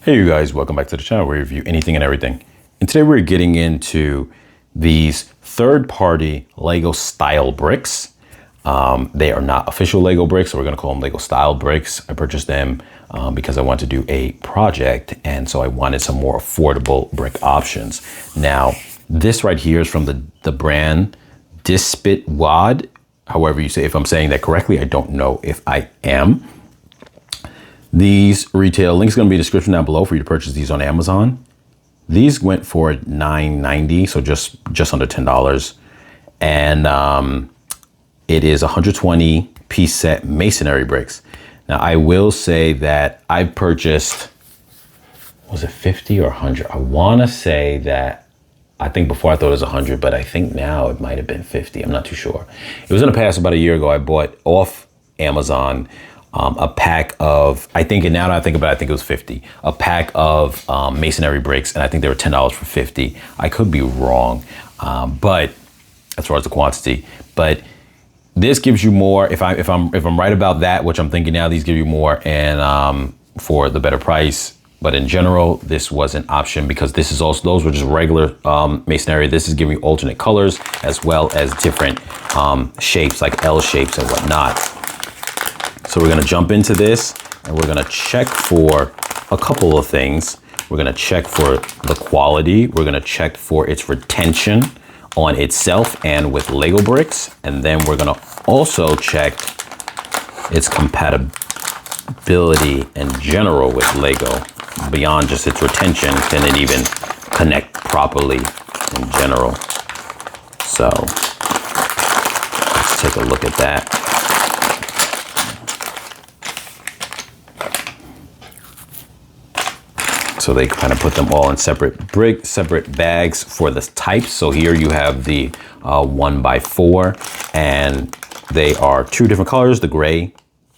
Hey you guys, welcome back to the channel where we review anything and everything. And today we're getting into these third-party Lego style bricks. They are not official Lego bricks, so we're gonna call them Lego style bricks. I purchased them because I wanted to do a project, and so I wanted some more affordable brick options. Now, this right here is from the brand DSPITWOD. However you say, if I'm saying that correctly, I don't know if I am. These retail, link's gonna be in the description down below for you to purchase these on Amazon. These went for $9.90, so just under $10. And it is 120 piece set masonry bricks. Now I will say that I purchased, was it 50 or 100? I wanna say that, I think before I thought it was 100, but I think now it might've been 50, I'm not too sure. It was in the past, about a year ago, I bought off Amazon a pack of, now that I think about it, I think it was 50, a pack of masonry bricks, and I think they were $10 for 50. I could be wrong, but as far as the quantity, but this gives you more. If I'm right about that, which I'm thinking now, these give you more, and for the better price. But in general, this was an option because this is also, those were just regular masonry. This is giving you alternate colors as well as different shapes, like L shapes and whatnot. So we're gonna jump into this and we're gonna check for a couple of things. We're gonna check for the quality. We're gonna check for its retention on itself and with Lego bricks. And then we're gonna also check its compatibility in general with Lego, beyond just its retention. Can it even connect properly in general? So let's take a look at that. So they kind of put them all in separate bags for the types. So here you have the 1x4, and they are two different colors, the gray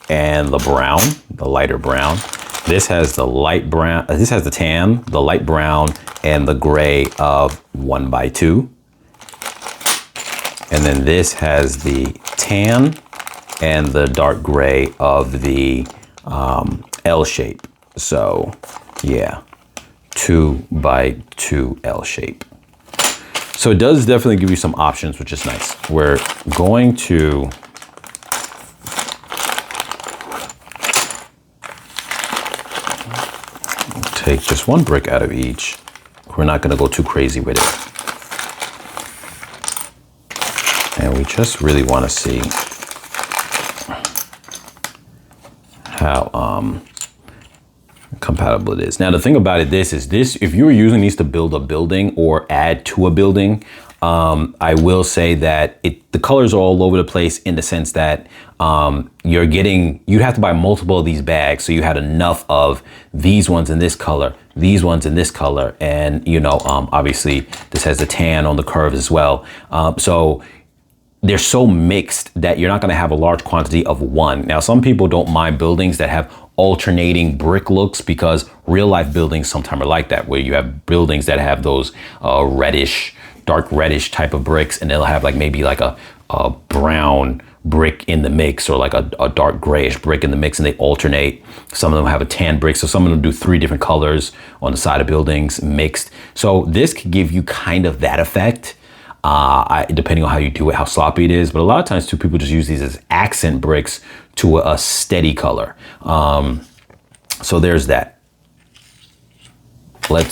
and the brown, the lighter brown. This has the light brown, this has the tan, the light brown, and the gray of 1x2. And then this has the tan and the dark gray of the L shape. So yeah. 2x2 L shape. So it does definitely give you some options, which is nice. We're going to take just one brick out of each. We're not going to go too crazy with it. And we just really want to see how compatible it is. Now the thing about it, if you were using these to build a building or add to a building, I will say that the colors are all over the place, in the sense that you'd have to buy multiple of these bags, so you had enough of these ones in this color, these ones in this color, and obviously this has the tan on the curve as well. So they're so mixed that you're not going to have a large quantity of one. Now, some people don't mind buildings that have alternating brick looks, because real life buildings sometimes are like that, where you have buildings that have those reddish, dark reddish type of bricks, and they'll have like maybe like a brown brick in the mix, or like a dark grayish brick in the mix, and they alternate. Some of them have a tan brick, so some of them do 3 different colors on the side of buildings mixed. So this could give you kind of that effect. Depending on how you do it, how sloppy it is. But a lot of times too, people just use these as accent bricks to a steady color. So there's that. We're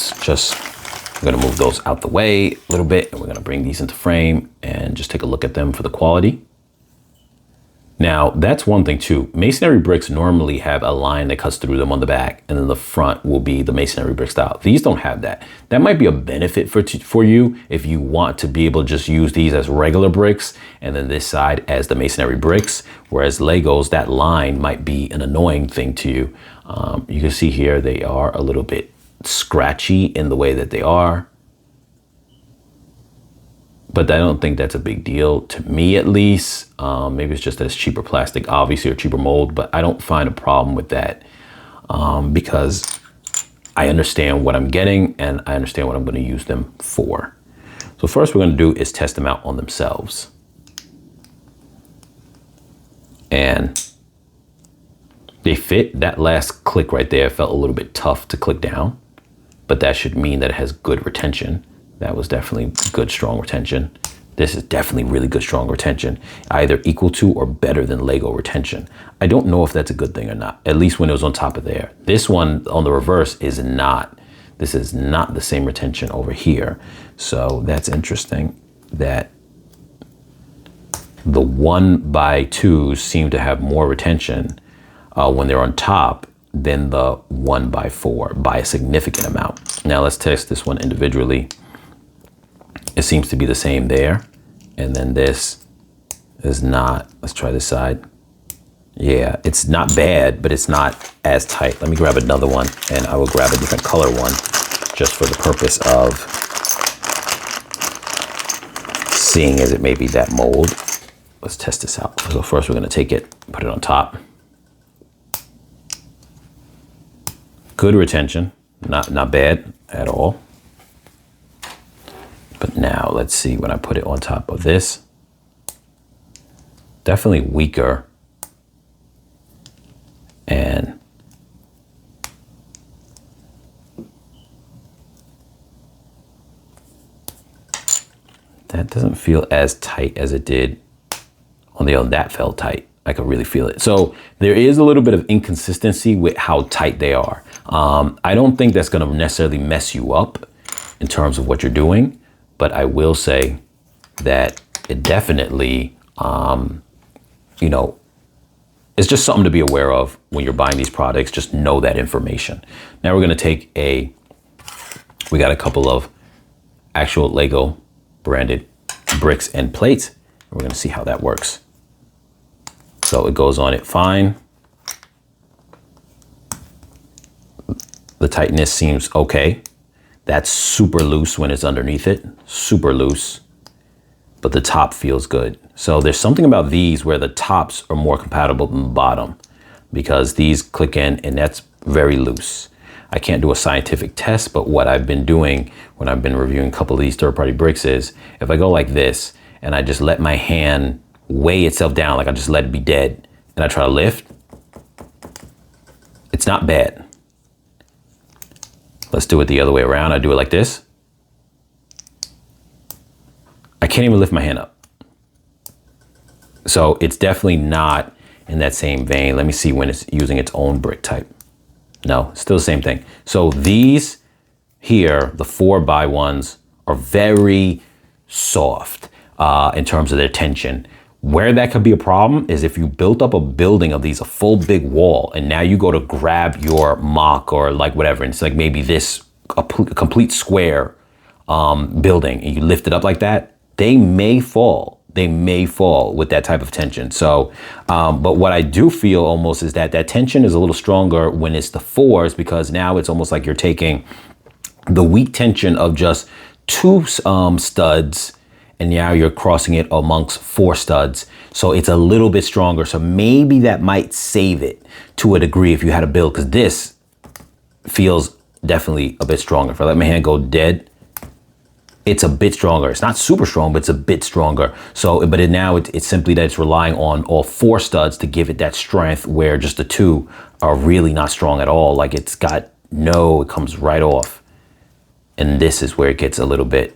gonna move those out the way a little bit, and we're gonna bring these into frame and just take a look at them for the quality. Now, that's one thing too. Masonry bricks normally have a line that cuts through them on the back, and then the front will be the masonry brick style. These don't have that. That might be a benefit for you if you want to be able to just use these as regular bricks, and then this side as the masonry bricks. Whereas Legos, that line might be an annoying thing to you. You can see here they are a little bit scratchy in the way that they are. But I don't think that's a big deal, to me at least. Maybe it's just that it's cheaper plastic, obviously, or cheaper mold, but I don't find a problem with that because I understand what I'm getting and I understand what I'm going to use them for. So first we're going to do is test them out on themselves. And They fit. That last click right there felt a little bit tough to click down, but that should mean that it has good retention. That was definitely good, strong retention. This is definitely really good, strong retention, either equal to or better than Lego retention. I don't know if that's a good thing or not, at least when it was on top of there. This one on the reverse is not. This is not the same retention over here. So that's interesting that the 1x2s seem to have more retention when they're on top than the 1x4 by a significant amount. Now let's test this one individually. It seems to be the same there. And then this is not. Let's try this side. Yeah, it's not bad, but it's not as tight. Let me grab another one, and I will grab a different color one just for the purpose of seeing as it may be that mold. Let's test this out. So first we're gonna take it, put it on top. Good retention, not bad at all. But now let's see when I put it on top of this. Definitely weaker. And that doesn't feel as tight as it did on the other. That felt tight. I could really feel it. So there is a little bit of inconsistency with how tight they are. I don't think that's going to necessarily mess you up in terms of what you're doing, but I will say that it definitely, you know, it's just something to be aware of when you're buying these products. Just know that information. Now we're going to take we got a couple of actual Lego branded bricks and plates. We're going to see how that works. So it goes on it fine. The tightness seems okay. That's super loose when it's underneath it, super loose, but the top feels good. So there's something about these where the tops are more compatible than the bottom, because these click in and that's very loose. I can't do a scientific test, but what I've been doing when I've been reviewing a couple of these third-party bricks is if I go like this and I just let my hand weigh itself down, like I just let it be dead, and I try to lift, it's not bad. Let's do it the other way around. I do it like this. I can't even lift my hand up. So it's definitely not in that same vein. Let me see when it's using its own brick type. No, still the same thing. So these here, the 4x1s, are very soft in terms of their tension. Where that could be a problem is if you built up a building of these, a full big wall, and now you go to grab your mock or like whatever, and it's like maybe this, a complete square building, and you lift it up like that, they may fall. They may fall with that type of tension. So, but what I do feel almost is that that tension is a little stronger when it's the 4s, because now it's almost like you're taking the weak tension of just 2 studs, and now you're crossing it amongst 4 studs. So it's a little bit stronger. So maybe that might save it to a degree if you had a build, because this feels definitely a bit stronger. If I let my hand go dead, it's a bit stronger. It's not super strong, but it's a bit stronger. So, but now it's simply that it's relying on all 4 studs to give it that strength, where just the 2 are really not strong at all. Like it comes right off. And this is where it gets a little bit,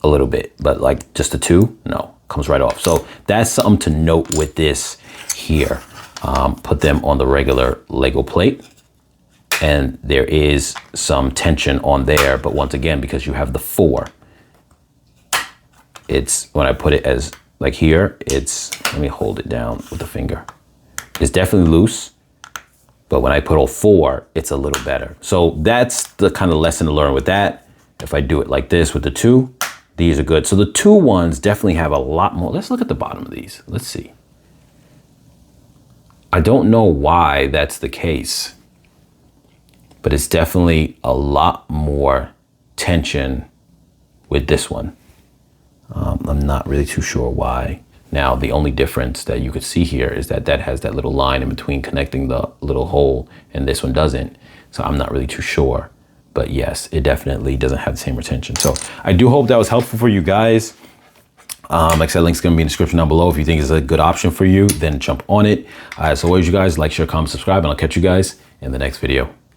but like just the 2, no, comes right off. So that's something to note with this here. Put them on the regular Lego plate, and there is some tension on there, but once again, because you have the 4, it's, when I put it as like here, let me hold it down with the finger. It's definitely loose, but when I put all 4, it's a little better. So that's the kind of lesson to learn with that. If I do it like this with the 2, these are good. So the 2 ones definitely have a lot more. Let's look at the bottom of these. Let's see. I don't know why that's the case, but it's definitely a lot more tension with this one. I'm not really too sure why. Now, the only difference that you could see here is that that has that little line in between connecting the little hole, and this one doesn't. So I'm not really too sure. But yes, it definitely doesn't have the same retention. So I do hope that was helpful for you guys. Like I said, link's gonna be in the description down below. If you think it's a good option for you, then jump on it. As always, you guys, like, share, comment, subscribe, and I'll catch you guys in the next video.